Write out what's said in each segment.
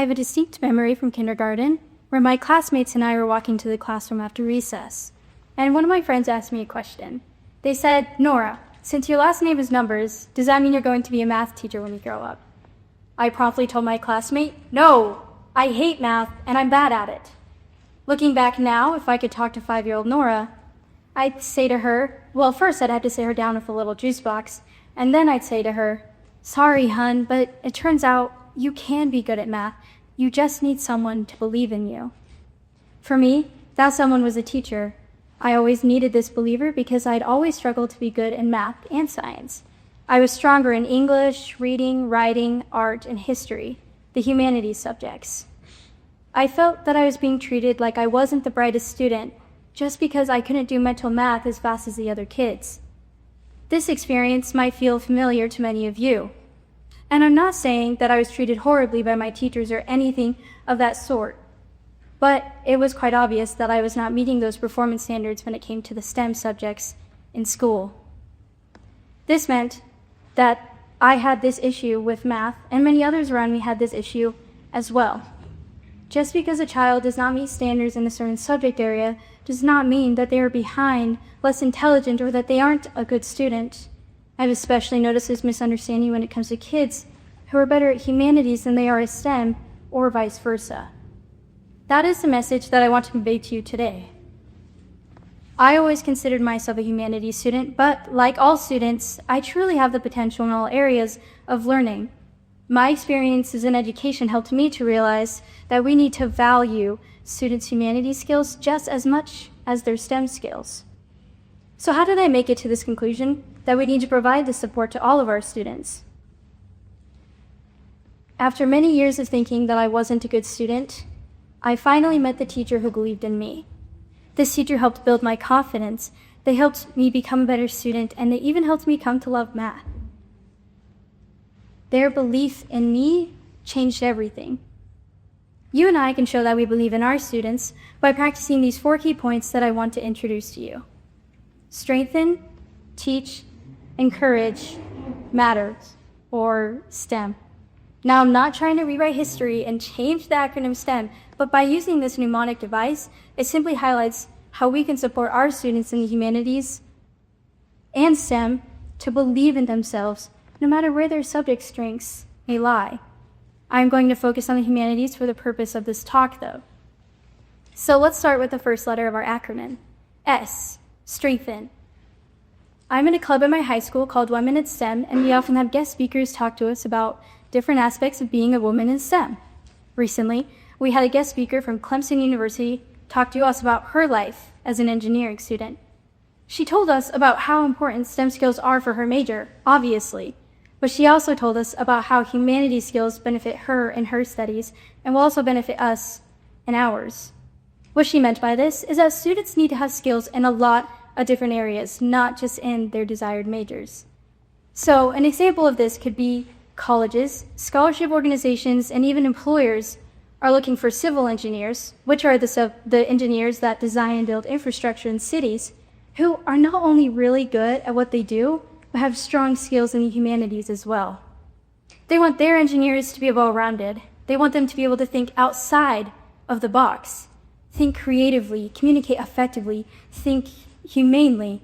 have a distinct memory from kindergarten where my classmates and I were walking to the classroom after recess, and one of my friends asked me a question. They said, "Nora, since your last name is Numbers, does that mean you're going to be a math teacher when you grow up?" I promptly told my classmate, "No, I hate math and I'm bad at it." Looking back now, if I could talk to 5-year-old Nora, I'd say to her, well, first I'd have to sit her down with a little juice box, and then I'd say to her, "Sorry, hun, but it turns out you can be good at math. You just need someone to believe in you." For me, that someone was a teacher. I always needed this believer because I'd always struggled to be good in math and science. I was stronger in English, reading, writing, art, and history, the humanities subjects. I felt that I was being treated like I wasn't the brightest student just because I couldn't do mental math as fast as the other kids. This experience might feel familiar to many of you. And I'm not saying that I was treated horribly by my teachers or anything of that sort, but it was quite obvious that I was not meeting those performance standards when it came to the STEM subjects in school. This meant that I had this issue with math, and many others around me had this issue as well. Just because a child does not meet standards in a certain subject area does not mean that they are behind, less intelligent, or that they aren't a good student. I've especially noticed this misunderstanding when it comes to kids who are better at humanities than they are at STEM, or vice versa. That is the message that I want to convey to you today. I always considered myself a humanities student, but like all students, I truly have the potential in all areas of learning. My experiences in education helped me to realize that we need to value students' humanities skills just as much as their STEM skills. So how did I make it to this conclusion that we need to provide this support to all of our students? After many years of thinking that I wasn't a good student, I finally met the teacher who believed in me. This teacher helped build my confidence. They helped me become a better student, and they even helped me come to love math. Their belief in me changed everything. You and I can show that we believe in our students by practicing these 4 key points that I want to introduce to you. Strengthen, teach, encourage, matters, or STEM. Now, I'm not trying to rewrite history and change the acronym STEM, but by using this mnemonic device, it simply highlights how we can support our students in the humanities and STEM to believe in themselves, no matter where their subject strengths may lie. I'm going to focus on the humanities for the purpose of this talk, though. So let's start with the first letter of our acronym, S, strengthen. I'm in a club at my high school called Women in STEM, and we often have guest speakers talk to us about different aspects of being a woman in STEM. Recently, we had a guest speaker from Clemson University talk to us about her life as an engineering student. She told us about how important STEM skills are for her major, obviously, but she also told us about how humanities skills benefit her in her studies and will also benefit us in ours. What she meant by this is that students need to have skills in a lot of different areas, not just in their desired majors. So an example of this could be colleges, scholarship organizations, and even employers are looking for civil engineers, which are the engineers that design and build infrastructure in cities, who are not only really good at what they do, but have strong skills in the humanities as well. They want their engineers to be well-rounded. They want them to be able to think outside of the box, think creatively, communicate effectively, think humanely.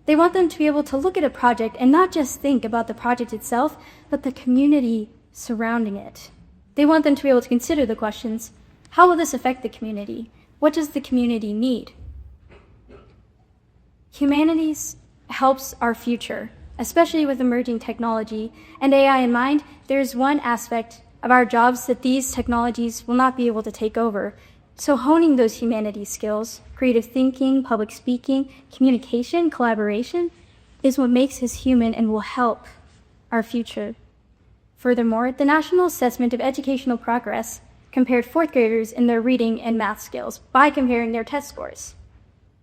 They want them to be able to look at a project and not just think about the project itself, but the community surrounding it. They want them to be able to consider the questions, how will this affect the community? What does the community need? Humanities helps our future, especially with emerging technology and AI in mind. There is one aspect of our jobs that these technologies will not be able to take over. So honing those humanities skills, creative thinking, public speaking, communication, collaboration, is what makes us human and will help our future. Furthermore, the National Assessment of Educational Progress compared 4th graders in their reading and math skills by comparing their test scores.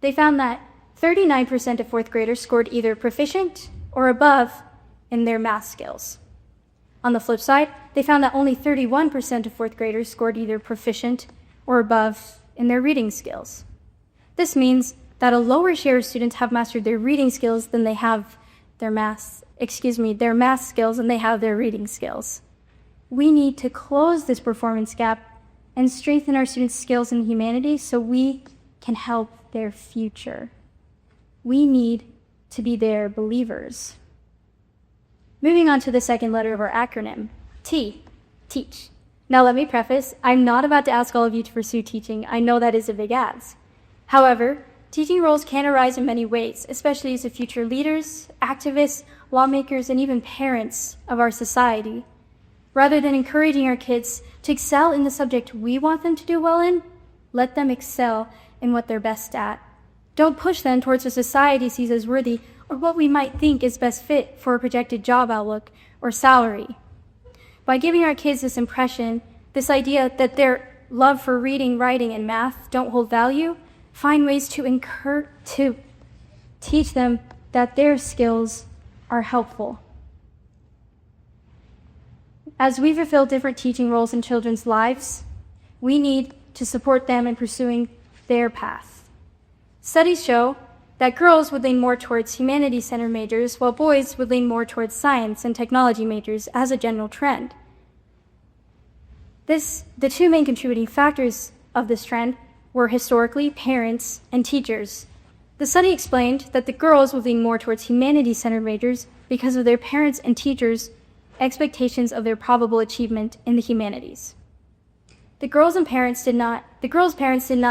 They found that 39% of 4th graders scored either proficient or above in their math skills. On the flip side, they found that only 31% of 4th graders scored either proficient or above in their reading skills. This means that a lower share of students have mastered their reading skills than they have their math skills than they have their reading skills. We need to close this performance gap and strengthen our students' skills in the humanities so we can help their future. We need to be their believers. Moving on to the second letter of our acronym, T, teach. Now let me preface, I'm not about to ask all of you to pursue teaching. I know that is a big ask. However, teaching roles can arise in many ways, especially as the future leaders, activists, lawmakers, and even parents of our society. Rather than encouraging our kids to excel in the subject we want them to do well in, let them excel in what they're best at. Don't push them towards what society sees as worthy or what we might think is best fit for a projected job outlook or salary. By giving our kids this impression, this idea that their love for reading, writing, and math don't hold value, find ways to teach them that their skills are helpful. As we fulfill different teaching roles in children's lives, we need to support them in pursuing their path. Studies show that girls would lean more towards humanities-centered majors, while boys would lean more towards science and technology majors as a general trend. The two main contributing factors of this trend were historically parents and teachers. The study explained that the girls would lean more towards humanities-centered majors because of their parents' and teachers' expectations of their probable achievement in the humanities. The girls' parents did not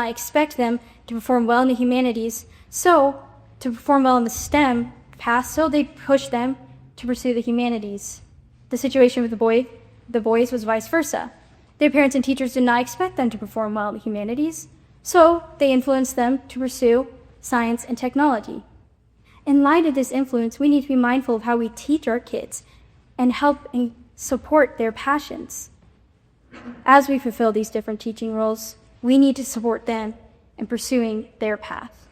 expect them to perform well in the humanities, so to perform well in the STEM path, so they pushed them to pursue the humanities. The situation with the boys was vice versa. Their parents and teachers did not expect them to perform well in the humanities, so they influenced them to pursue science and technology. In light of this influence, we need to be mindful of how we teach our kids and help and support their passions. As we fulfill these different teaching roles, we need to support them in pursuing their path.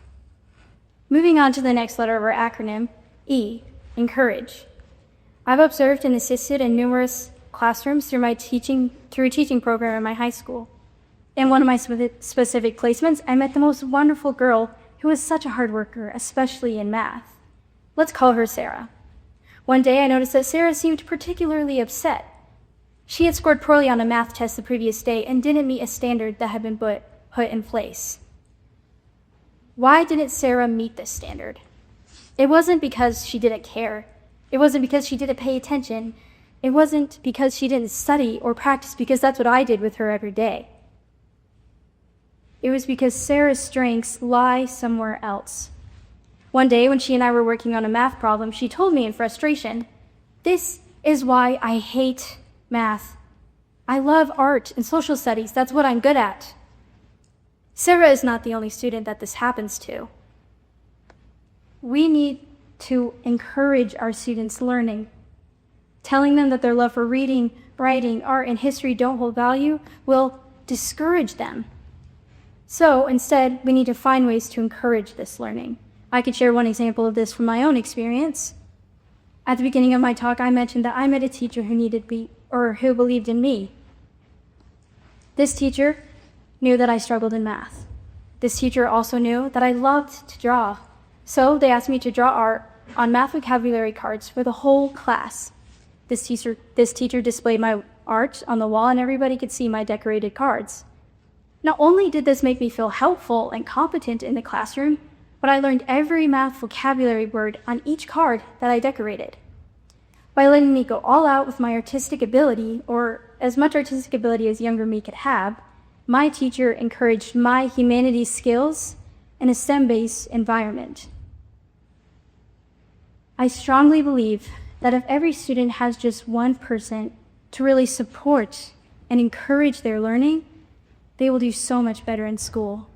Moving on to the next letter of our acronym, E, encourage. I've observed and assisted in numerous classrooms through a teaching program in my high school. In one of my specific placements, I met the most wonderful girl who was such a hard worker, especially in math. Let's call her Sarah. One day I noticed that Sarah seemed particularly upset. She had scored poorly on a math test the previous day and didn't meet a standard that had been put in place. Why didn't Sarah meet this standard? It wasn't because she didn't care. It wasn't because she didn't pay attention. It wasn't because she didn't study or practice, because that's what I did with her every day. It was because Sarah's strengths lie somewhere else. One day when she and I were working on a math problem, she told me in frustration, "This is why I hate math. I love art and social studies. That's what I'm good at." Sarah is not the only student that this happens to. We need to encourage our students' learning. Telling them that their love for reading, writing, art, and history don't hold value will discourage them. So instead, we need to find ways to encourage this learning. I could share one example of this from my own experience. At the beginning of my talk, I mentioned that I met a teacher who believed in me. This teacher knew that I struggled in math. This teacher also knew that I loved to draw. So they asked me to draw art on math vocabulary cards for the whole class. This teacher displayed my art on the wall and everybody could see my decorated cards. Not only did this make me feel helpful and competent in the classroom, but I learned every math vocabulary word on each card that I decorated. By letting me go all out with my artistic ability, or as much artistic ability as younger me could have, my teacher encouraged my humanities skills in a STEM-based environment. I strongly believe that if every student has just one person to really support and encourage their learning, they will do so much better in school.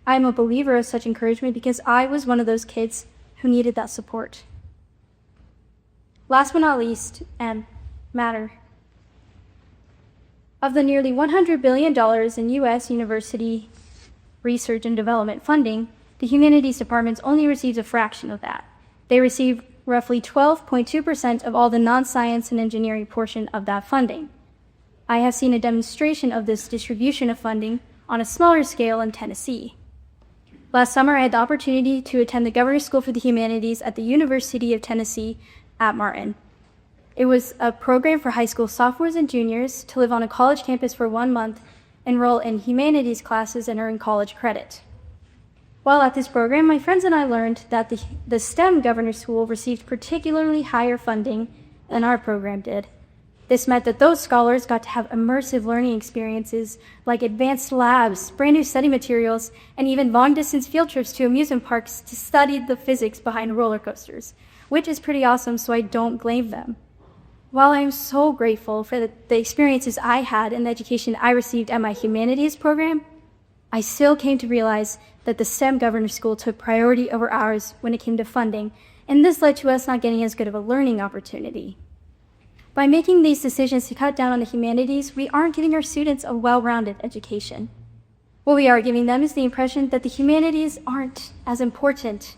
I am a believer of such encouragement because I was one of those kids who needed that support. Last but not least, M, matter. Of the nearly $100 billion in U.S. university research and development funding, the humanities departments only receives a fraction of that. They receive roughly 12.2% of all the non-science and engineering portion of that funding. I have seen a demonstration of this distribution of funding on a smaller scale in Tennessee. Last summer, I had the opportunity to attend the Governor's School for the Humanities at the University of Tennessee at Martin. It was a program for high school sophomores and juniors to live on a college campus for 1 month, enroll in humanities classes, and earn college credit. While at this program, my friends and I learned that the STEM Governor School received particularly higher funding than our program did. This meant that those scholars got to have immersive learning experiences like advanced labs, brand new study materials, and even long-distance field trips to amusement parks to study the physics behind roller coasters, which is pretty awesome, so I don't blame them. While I am so grateful for the experiences I had and the education I received at my humanities program, I still came to realize that the STEM Governor School took priority over ours when it came to funding, and this led to us not getting as good of a learning opportunity. By making these decisions to cut down on the humanities, we aren't giving our students a well-rounded education. What we are giving them is the impression that the humanities aren't as important,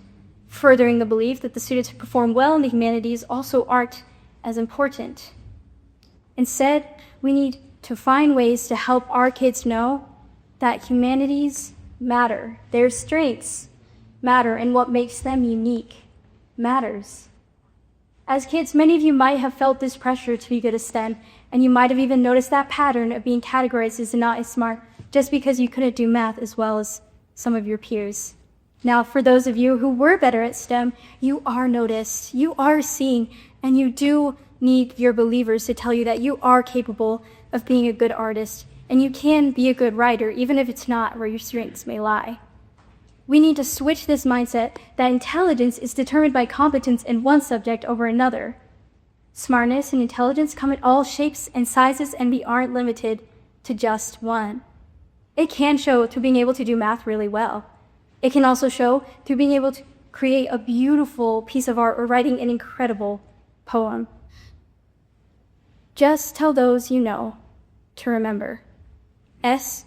furthering the belief that the students who perform well in the humanities also aren't as important. Instead, we need to find ways to help our kids know that humanities matter. Their strengths matter, and what makes them unique matters. As kids, many of you might have felt this pressure to be good at STEM, and you might have even noticed that pattern of being categorized as not as smart just because you couldn't do math as well as some of your peers. Now, for those of you who were better at STEM, you are noticed, you are seen, and you do need your believers to tell you that you are capable of being a good artist, and you can be a good writer, even if it's not where your strengths may lie. We need to switch this mindset that intelligence is determined by competence in one subject over another. Smartness and intelligence come in all shapes and sizes, and we aren't limited to just one. It can show through being able to do math really well. It can also show through being able to create a beautiful piece of art or writing an incredible poem. Just tell those you know to remember. S,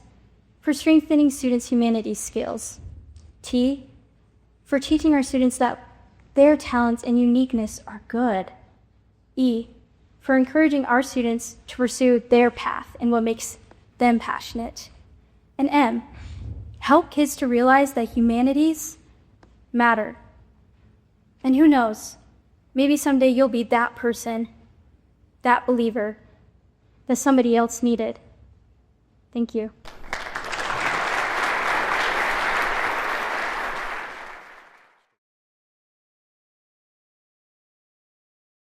for strengthening students' humanities skills. T, for teaching our students that their talents and uniqueness are good. E, for encouraging our students to pursue their path and what makes them passionate. And M, help kids to realize that humanities matter. And who knows, maybe someday you'll be that person, that believer that somebody else needed. Thank you.